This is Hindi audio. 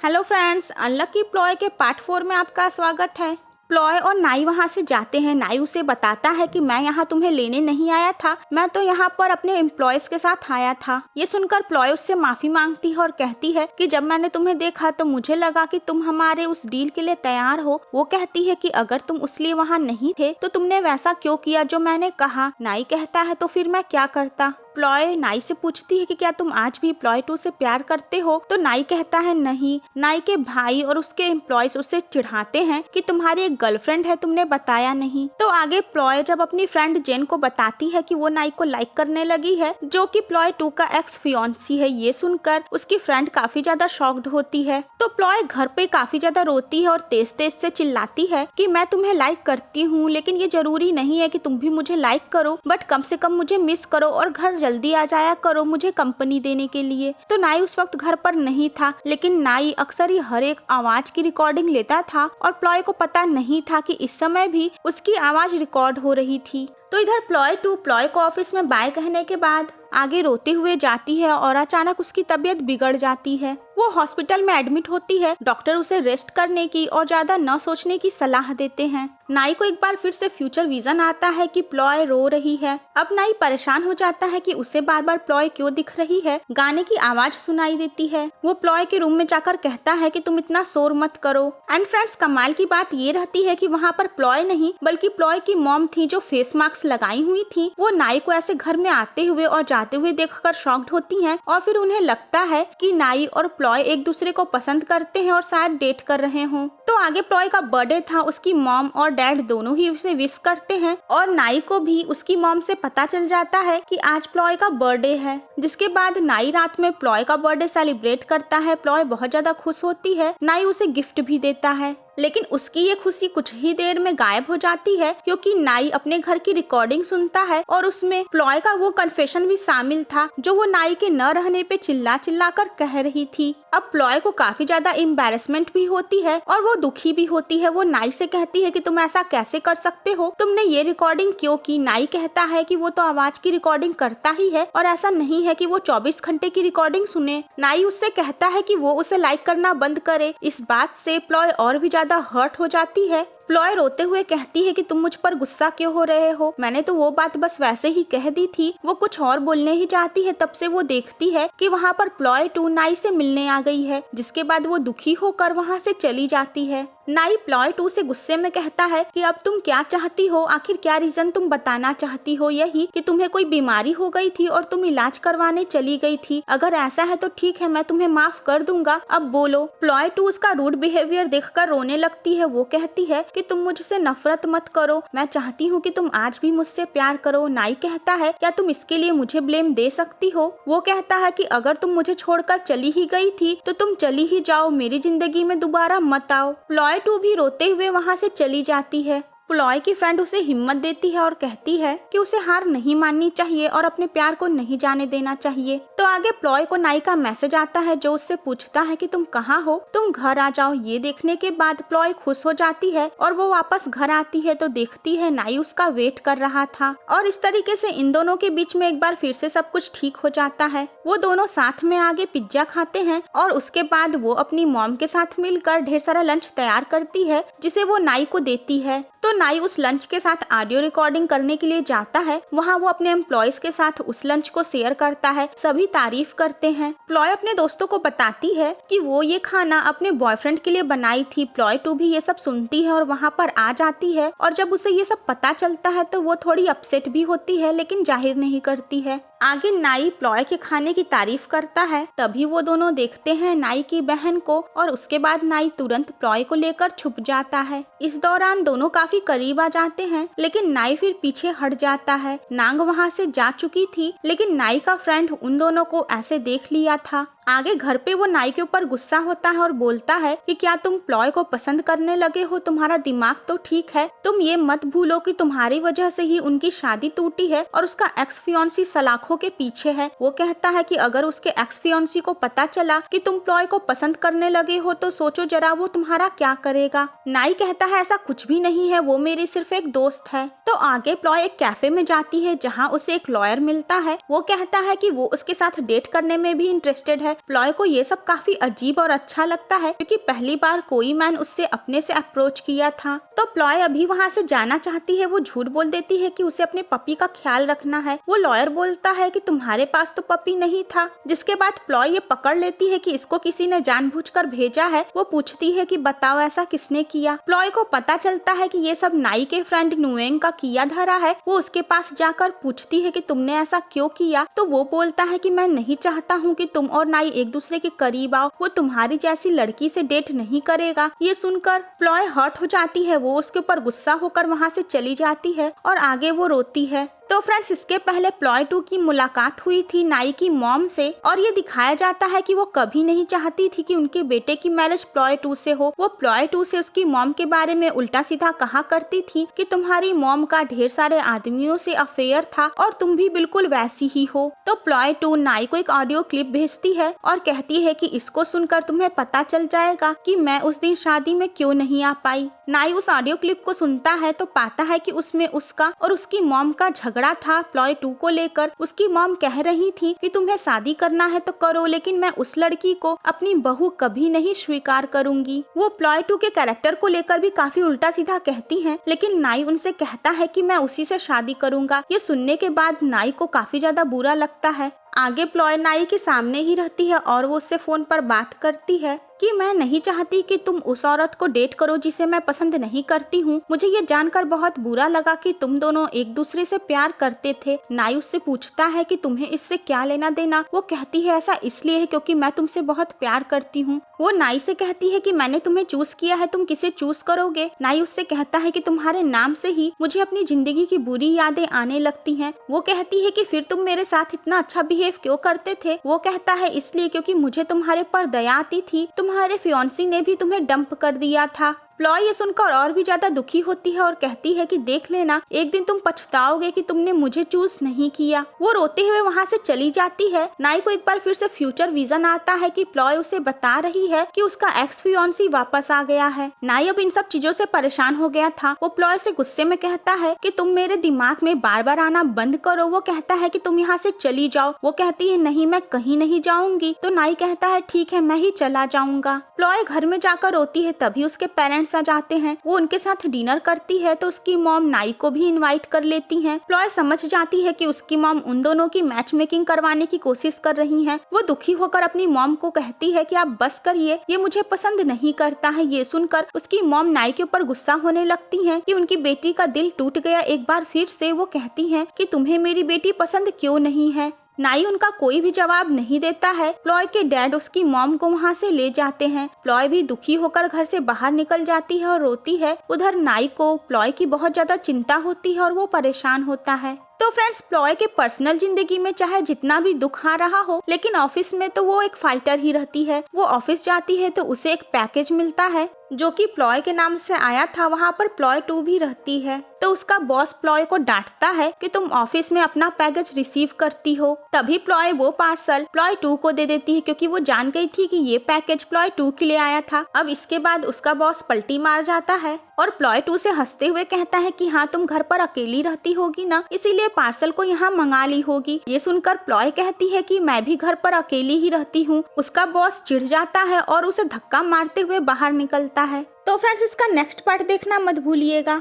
हेलो फ्रेंड्स, अनलकी प्लॉय के पार्ट 4 में आपका स्वागत है। प्लॉय और नाई वहां से जाते हैं। नाई उसे बताता है कि मैं यहाँ तुम्हें लेने नहीं आया था, मैं तो यहाँ पर अपने एम्प्लॉयज के साथ आया था। ये सुनकर प्लॉय उससे माफी मांगती है और कहती है कि जब मैंने तुम्हें देखा तो मुझे लगा कि तुम हमारे उस डील के लिए तैयार हो। वो कहती है कि अगर तुम उस लिए वहाँ नहीं थे तो तुमने वैसा क्यों किया जो मैंने कहा। नाई कहता है तो फिर मैं क्या करता। प्लॉय नाई से पूछती है कि क्या तुम आज भी प्लॉय 2 से प्यार करते हो, तो नाई कहता है नहीं। नाई के भाई और उसके एम्प्लॉयज उसे चिढ़ाते हैं कि तुम्हारी एक गर्लफ्रेंड है, तुमने बताया नहीं। तो आगे प्लॉय जब अपनी फ्रेंड जेन को बताती है कि वो नाई को लाइक करने लगी है, जो कि प्लॉय 2 का एक्स फियांसी है, ये सुनकर उसकी फ्रेंड काफी ज्यादा शॉक्ड होती है। तो प्लॉय घर पे काफी ज्यादा रोती है और तेज तेज से चिल्लाती है कि मैं तुम्हें लाइक करती हूँ, लेकिन ये जरूरी नहीं है कि तुम भी मुझे लाइक करो, बट कम से कम मुझे मिस करो और घर जल्दी आ जाया करो मुझे कंपनी देने के लिए। तो नाई उस वक्त घर पर नहीं था, लेकिन नाई अक्सर ही हर एक आवाज की रिकॉर्डिंग लेता था और प्लॉय को पता नहीं था कि इस समय भी उसकी आवाज रिकॉर्ड हो रही थी। तो इधर प्लॉय 2 प्लॉय को ऑफिस में बाय कहने के बाद आगे रोते हुए जाती है और अचानक उसकी तबीयत बिगड़ जाती है। वो हॉस्पिटल में एडमिट होती है। डॉक्टर उसे रेस्ट करने की और ज्यादा न सोचने की सलाह देते हैं। नाई को एक बार फिर से फ्यूचर विजन आता है कि प्लॉय रो रही है। अब नाई परेशान हो जाता है कि उसे बार बार प्लॉय क्यों दिख रही है। गाने की आवाज सुनाई देती है। वो प्लॉय के रूम में जाकर कहता है कि तुम इतना शोर मत करो। एंड फ्रेंड्स, कमाल की बात ये रहती है कि वहाँ पर प्लॉय नहीं बल्कि प्लॉय की मॉम थी, जो फेस मास्क लगाई हुई थी। वो नाई को ऐसे घर में आते हुए और जाते हुए देखकर शॉक्ड होती हैं और फिर उन्हें लगता है कि नाई और प्लॉय एक दूसरे को पसंद करते हैं और शायद डेट कर रहे हों। तो आगे प्लॉय का बर्थडे था। उसकी मॉम और डैड दोनों ही उसे विश करते हैं और नाई को भी उसकी मॉम से पता चल जाता है कि आज प्लॉय का बर्थडे है। जिसके बाद नाई रात में प्लॉय का बर्थडे सेलिब्रेट करता है। प्लॉय बहुत ज्यादा खुश होती है। नाई उसे गिफ्ट भी देता है, लेकिन उसकी ये खुशी कुछ ही देर में गायब हो जाती है, क्योंकि नाई अपने घर की रिकॉर्डिंग सुनता है और उसमें प्लॉय का वो कन्फेशन भी शामिल था जो वो नाई के न रहने पे चिल्ला चिल्ला कर कह रही थी। अब प्लॉय को काफी ज्यादा एम्बैरेसमेंट भी होती है और वो दुखी भी होती है। वो नाई से कहती है कि तुम ऐसा कैसे कर सकते हो, तुमने ये रिकॉर्डिंग क्यों की। नाई कहता है कि वो तो आवाज की रिकॉर्डिंग करता ही है और ऐसा नहीं है कि वो 24 घंटे की रिकॉर्डिंग सुने। नाई उससे कहता है कि वो उसे लाइक करना बंद करे। इस बात से प्लॉय और भी ज्यादा हर्ट हो जाती है। प्लॉय रोते हुए कहती है कि तुम मुझ पर गुस्सा क्यों हो रहे हो, मैंने तो वो बात बस वैसे ही कह दी थी। वो कुछ और बोलने ही चाहती है, तब से वो देखती है कि वहाँ पर प्लॉय 2 नाई से मिलने आ गई है, जिसके बाद वो दुखी होकर वहाँ से चली जाती है। नाई प्लॉय 2 से गुस्से में कहता है कि अब तुम क्या चाहती हो, आखिर क्या रीजन तुम बताना चाहती हो। यही कि तुम्हें कोई बीमारी हो गई थी और तुम इलाज करवाने चली गई थी। अगर ऐसा है तो ठीक है, मैं तुम्हें माफ कर दूंगा, अब बोलो। प्लॉय 2 उसका रूड बिहेवियर देखकर रोने लगती है। वो कहती है कि तुम मुझसे नफरत मत करो, मैं चाहती हूँ कि तुम आज भी मुझसे प्यार करो। नाई कहता है क्या तुम इसके लिए मुझे ब्लेम दे सकती हो। वो कहता है कि अगर तुम मुझे छोड़कर चली ही गई थी तो तुम चली ही जाओ, मेरी जिंदगी में दोबारा मत आओ। प्लॉय 2 भी रोते हुए वहाँ से चली जाती है। प्लॉय की फ्रेंड उसे हिम्मत देती है और कहती है कि उसे हार नहीं माननी चाहिए और अपने प्यार को नहीं जाने देना चाहिए। तो आगे प्लॉय को नाई का मैसेज आता है जो उससे पूछता है कि तुम कहाँ हो, तुम घर आ जाओ। ये देखने के बाद प्लॉय खुश हो जाती है और वो वापस घर आती है तो देखती है नाई उसका वेट कर रहा था। और इस तरीके से इन दोनों के बीच में एक बार फिर से सब कुछ ठीक हो जाता है। वो दोनों साथ में आगे पिज्जा खाते हैं और उसके बाद वो अपनी मॉम के साथ मिलकर ढेर सारा लंच तैयार करती है, जिसे वो नाई को देती है। तो नाई उस लंच के साथ ऑडियो रिकॉर्डिंग करने के लिए जाता है। वहाँ वो अपने एम्प्लॉयज के साथ उस लंच को शेयर करता है, सभी तारीफ करते हैं। प्लॉय अपने दोस्तों को बताती है कि वो ये खाना अपने बॉयफ्रेंड के लिए बनाई थी। प्लॉय 2 भी ये सब सुनती है और वहाँ पर आ जाती है और जब उसे ये सब पता चलता है तो वो थोड़ी अपसेट भी होती है, लेकिन जाहिर नहीं करती है। आगे नाई प्लॉय के खाने की तारीफ करता है। तभी वो दोनों देखते हैं नाई की बहन को और उसके बाद नाई तुरंत प्लॉय को लेकर छुप जाता है। इस दौरान दोनों काफी करीब आ जाते हैं, लेकिन नाई फिर पीछे हट जाता है। नांग वहाँ से जा चुकी थी, लेकिन नाई का फ्रेंड उन दोनों को ऐसे देख लिया था। आगे घर पे वो नाई के ऊपर गुस्सा होता है और बोलता है कि क्या तुम प्लॉय को पसंद करने लगे हो, तुम्हारा दिमाग तो ठीक है। तुम ये मत भूलो कि तुम्हारी वजह से ही उनकी शादी टूटी है और उसका एक्स फियांसी सलाखों आंखों के पीछे है। वो कहता है कि अगर उसके एक्स फियांसी को पता चला कि तुम प्लॉय को पसंद करने लगे हो तो सोचो जरा वो तुम्हारा क्या करेगा। नाई कहता है ऐसा कुछ भी नहीं है, वो मेरी सिर्फ एक दोस्त है। तो आगे प्लॉय एक कैफे में जाती है जहाँ उसे एक लॉयर मिलता है। वो कहता है कि वो उसके साथ डेट करने में भी इंटरेस्टेड है। प्लॉय को ये सब काफी अजीब और अच्छा लगता है क्योंकि पहली बार कोई मैन उससे अपने से अप्रोच किया था। तो प्लॉय अभी वहाँ से जाना चाहती है। वो झूठ बोल देती है कि उसे अपने पपी का ख्याल रखना है। वो लॉयर बोलता है कि तुम्हारे पास तो पपी नहीं था, जिसके बाद प्लॉय ये पकड़ लेती है कि इसको किसी ने जानबूझकर भेजा है। वो पूछती है कि बताओ ऐसा किसने किया। प्लॉय को पता चलता है कि ये सब नाई के फ्रेंड नुएंग का किया धरा है। वो उसके पास जाकर पूछती है कि तुमने ऐसा क्यों किया। तो वो बोलता है कि मैं नहीं चाहता हूँ कि तुम और नाई एक दूसरे के करीब आओ, वो तुम्हारी जैसी लड़की से डेट नहीं करेगा। ये सुनकर प्लॉय हर्ट हो जाती है। वो उसके ऊपर गुस्सा होकर वहाँ से चली जाती है और आगे वो रोती है। तो फ्रेंड्स इसके पहले प्लॉय 2 की मुलाकात हुई थी नाई की मॉम से और ये दिखाया जाता है कि वो कभी नहीं चाहती थी कि उनके बेटे की मैरिज प्लॉय 2 से हो। वो प्लॉय 2 से उसकी मॉम के बारे में उल्टा सीधा कहा करती थी कि तुम्हारी मॉम का ढेर सारे आदमियों से अफेयर था और तुम भी बिल्कुल वैसी ही हो। तो प्लॉय 2 नाई को एक ऑडियो क्लिप भेजती है और कहती है कि इसको सुनकर तुम्हें पता चल जाएगा कि मैं उस दिन शादी में क्यों नहीं आ पाई। नाई उस ऑडियो क्लिप को सुनता है तो पाता है कि उसमें उसका और उसकी मॉम का झगड़ा था प्लॉय 2 को लेकर। उसकी मॉम कह रही थी कि तुम्हें शादी करना है तो करो, लेकिन मैं उस लड़की को अपनी बहू कभी नहीं स्वीकार करूंगी। वो प्लॉय 2 के कैरेक्टर को लेकर भी काफी उल्टा सीधा कहती हैं, लेकिन नाई उनसे कहता है कि मैं उसी से शादी करूंगा। ये सुनने के बाद नाई को काफी ज्यादा बुरा लगता है। आगे प्लॉय नाई के सामने ही रहती है और वो उससे फोन पर बात करती है कि मैं नहीं चाहती कि तुम उस औरत को डेट करो जिसे मैं पसंद नहीं करती हूँ। मुझे ये जानकर बहुत बुरा लगा कि तुम दोनों एक दूसरे से प्यार करते थे। नाई उससे पूछता है कि तुम्हें इससे क्या लेना देना। वो कहती है ऐसा इसलिए है क्योंकि मैं तुमसे बहुत प्यार करती हूँ। वो नाई से कहती है कि मैंने तुम्हें चूज किया है, तुम किसे चूज करोगे। नाई उससे कहता है कि तुम्हारे नाम से ही मुझे अपनी जिंदगी की बुरी यादें आने लगती हैं। वो कहती है कि फिर तुम मेरे साथ इतना अच्छा बिहेव क्यों करते थे। वो कहता है इसलिए क्योंकि मुझे तुम्हारे पर दया आती थी, तुम्हारे फियांसी ने भी तुम्हें डंप कर दिया था। प्लॉय ये सुनकर और भी ज्यादा दुखी होती है और कहती है कि देख लेना, एक दिन तुम पछताओगे कि तुमने मुझे चूज नहीं किया। वो रोते हुए वहाँ से चली जाती है। नाई को एक बार फिर से फ्यूचर विजन आता है कि प्लॉय उसे बता रही है कि उसका एक्स फियांसी वापस आ गया है। नाई अब इन सब चीजों से परेशान हो गया था। वो प्लॉय से गुस्से में कहता है कि तुम मेरे दिमाग में बार बार आना बंद करो। वो कहता है कि तुम यहाँ से चली जाओ। वो कहती है नहीं, मैं कहीं नहीं जाऊंगी। तो नाई कहता है ठीक है, मैं ही चला जाऊंगा। प्लॉय घर में जाकर रोती है। तभी उसके पेरेंट्स आ जाते हैं। वो उनके साथ डिनर करती है तो उसकी मॉम नाई को भी इनवाइट कर लेती हैं। प्लॉय समझ जाती है कि उसकी मॉम उन दोनों की मैच मेकिंग करवाने की कोशिश कर रही हैं। वो दुखी होकर अपनी मॉम को कहती है कि आप बस करिए, ये मुझे पसंद नहीं करता है। ये सुनकर उसकी मॉम नाई के ऊपर गुस्सा होने लगती है कि उनकी बेटी का दिल टूट गया। एक बार फिर से वो कहती है कि तुम्हें मेरी बेटी पसंद क्यों नहीं है। नाई उनका कोई भी जवाब नहीं देता है। प्लॉय के डैड उसकी मॉम को वहाँ से ले जाते हैं। प्लॉय भी दुखी होकर घर से बाहर निकल जाती है और रोती है। उधर नाई को प्लॉय की बहुत ज्यादा चिंता होती है और वो परेशान होता है। तो फ्रेंड्स प्लॉय के पर्सनल जिंदगी में चाहे जितना भी दुख आ रहा हो, लेकिन ऑफिस में तो वो एक फाइटर ही रहती है। वो ऑफिस जाती है तो उसे एक पैकेज मिलता है जो कि प्लॉय के नाम से आया था। वहाँ पर प्लॉय 2 भी रहती है। तो उसका बॉस प्लॉय को डांटता है कि तुम ऑफिस में अपना पैकेज रिसीव करती हो। तभी प्लॉय वो पार्सल प्लॉय 2 को दे देती है क्योंकि वो जान गई थी कि ये पैकेज प्लॉय 2 के लिए आया था। अब इसके बाद उसका बॉस पलटी मार जाता है और प्लॉय 2 से हंसते हुए कहता है कि हाँ तुम घर पर अकेली रहती होगी ना, इसीलिए पार्सल को यहाँ मंगा ली होगी। ये सुनकर प्लॉय कहती है कि मैं भी घर पर अकेली ही रहती हूँ। उसका बॉस चिढ़ जाता है और उसे धक्का मारते हुए बाहर निकलता है। तो फ्रेंड्स इसका नेक्स्ट पार्ट देखना मत भूलिएगा।